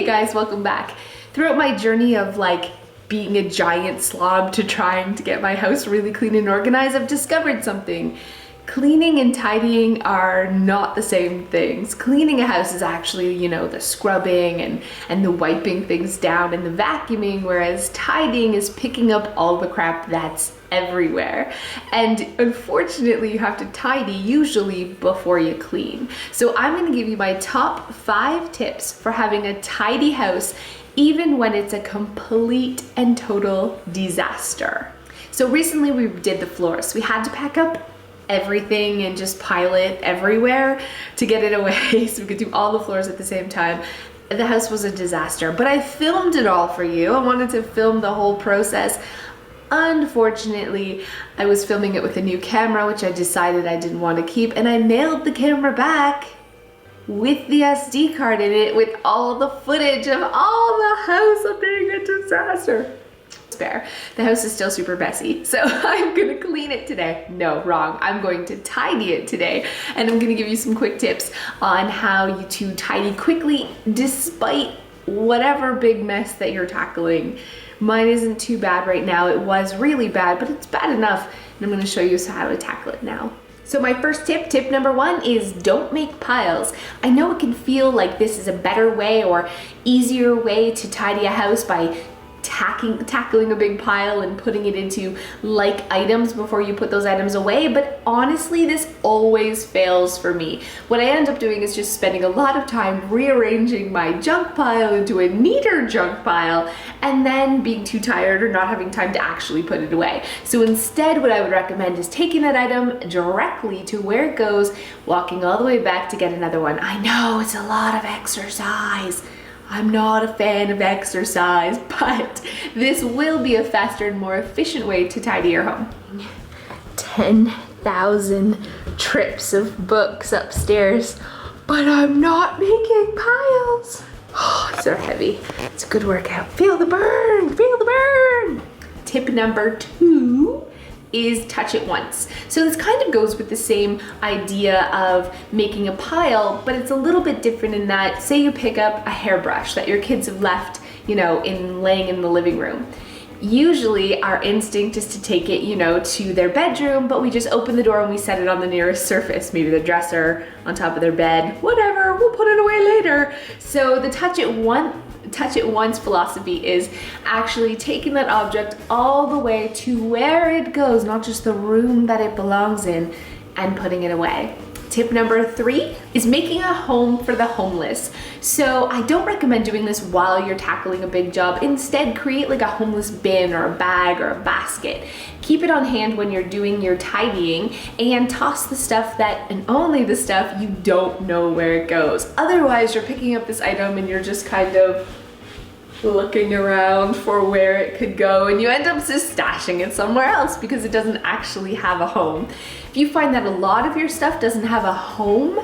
guys, welcome back. Throughout my journey of like being a giant slob to trying to get my house really clean and organized, I've discovered something. Cleaning and tidying are not the same things. Cleaning a house is actually, you know, the scrubbing and the wiping things down and the vacuuming, whereas tidying is picking up all the crap that's everywhere. And unfortunately, you have to tidy usually before you clean. So I'm gonna give you my top 5 tips for having a tidy house, even when it's a complete and total disaster. So recently we did the floors. We had to pack up everything and just pile it everywhere to get it away so we could do all the floors at the same time. The house was a disaster, but I filmed it all for you. I wanted to film the whole process. Unfortunately, I was filming it with a new camera, which I decided I didn't want to keep, and I mailed the camera back with the SD card in it with all the footage of all the house being a disaster. The house is still super messy, so I'm gonna clean it today. No, wrong. I'm going to tidy it today, and I'm gonna give you some quick tips on how to tidy quickly despite whatever big mess that you're tackling. Mine isn't too bad right now. It was really bad, but it's bad enough, and I'm gonna show you how to tackle it now. So my first tip number 1 is don't make piles. I know it can feel like this is a better way or easier way to tidy a house by tackling a big pile and putting it into like items before you put those items away, but honestly this always fails for me. What I end up doing is just spending a lot of time rearranging my junk pile into a neater junk pile and then being too tired or not having time to actually put it away. So instead what I would recommend is taking that item directly to where it goes, walking all the way back to get another one. I know it's a lot of exercise. I'm not a fan of exercise, but this will be a faster and more efficient way to tidy your home. 10,000 trips of books upstairs, but I'm not making piles. Oh, these are heavy. It's a good workout. Feel the burn, feel the burn. Tip number 2 is touch it once. So this kind of goes with the same idea of making a pile, but it's a little bit different in that, say you pick up a hairbrush that your kids have left, you know, laying in the living room. Usually our instinct is to take it, you know, to their bedroom, but we just open the door and we set it on the nearest surface, maybe the dresser, on top of their bed, whatever, we'll put it away later. So the touch it once philosophy is actually taking that object all the way to where it goes, not just the room that it belongs in, and putting it away. Tip number 3 is making a home for the homeless. So I don't recommend doing this while you're tackling a big job. Instead, create like a homeless bin or a bag or a basket. Keep it on hand when you're doing your tidying and toss the stuff that, and only the stuff you don't know where it goes. Otherwise, you're picking up this item and you're just kind of looking around for where it could go, and you end up just stashing it somewhere else because it doesn't actually have a home. If you find that a lot of your stuff doesn't have a home,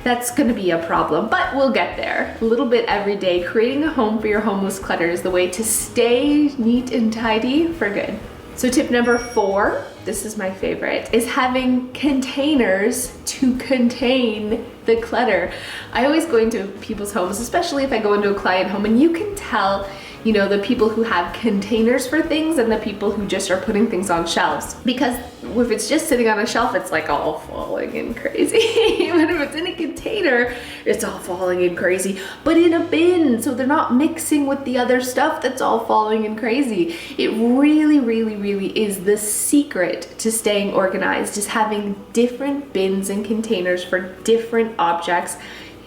that's gonna be a problem, but we'll get there. A little bit every day. Creating a home for your homeless clutter is the way to stay neat and tidy for good. So tip number 4, this is my favorite, is having containers to contain the clutter. I always go into people's homes, especially if I go into a client home, and you can tell, you know, the people who have containers for things and the people who just are putting things on shelves. Because if it's just sitting on a shelf, it's like all falling in crazy. But if it's in a container, it's all falling in crazy. But in a bin, so they're not mixing with the other stuff that's all falling in crazy. It really, really, really is the secret to staying organized, is having different bins and containers for different objects.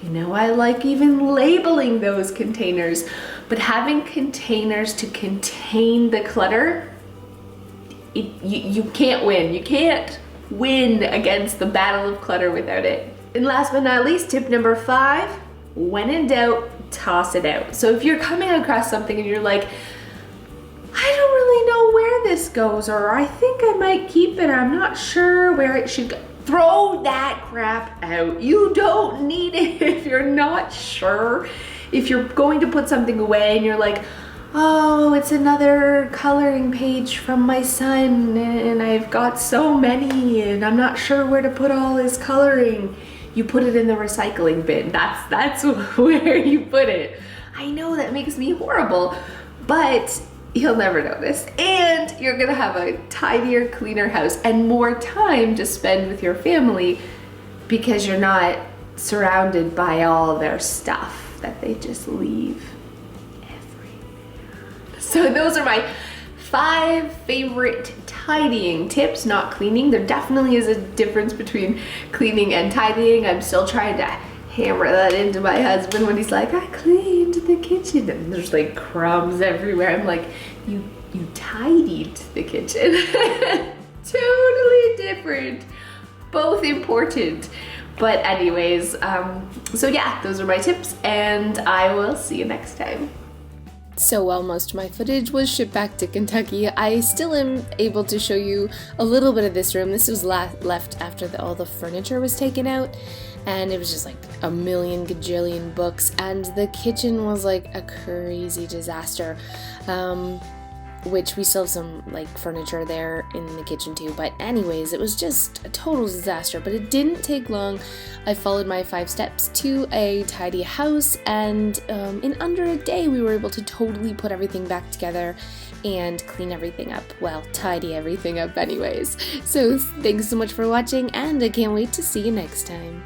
You know, I like even labeling those containers, but having containers to contain the clutter, you can't win. You can't win against the battle of clutter without it. And last but not least, tip number 5, when in doubt, toss it out. So if you're coming across something and you're like, I don't really know where this goes, or I think I might keep it, I'm not sure where it should go, throw that crap out. You don't need it if you're not sure. If you're going to put something away and you're like, oh, it's another coloring page from my son and I've got so many and I'm not sure where to put all his coloring. You put it in the recycling bin. That's where you put it. I know that makes me horrible, but you'll never notice. And you're gonna have a tidier, cleaner house and more time to spend with your family because you're not surrounded by all their stuff that they just leave everywhere. So those are my 5 favorite tidying tips, not cleaning. There definitely is a difference between cleaning and tidying. I'm still trying to hammer that into my husband when he's like, I cleaned the kitchen, and there's like crumbs everywhere. I'm like, you tidied the kitchen. Totally different, both important. But anyways, so yeah, those are my tips, and I will see you next time. So while most of my footage was shipped back to Kentucky, I still am able to show you a little bit of this room. This was left after all the furniture was taken out, and it was just like a million gajillion books, and the kitchen was like a crazy disaster. Which we still have some like furniture there in the kitchen too, but anyways, it was just a total disaster. But it didn't take long. I followed my 5 steps to a tidy house, and in under a day we were able to totally put everything back together and clean everything up. Well, tidy everything up anyways. So thanks so much for watching, and I can't wait to see you next time.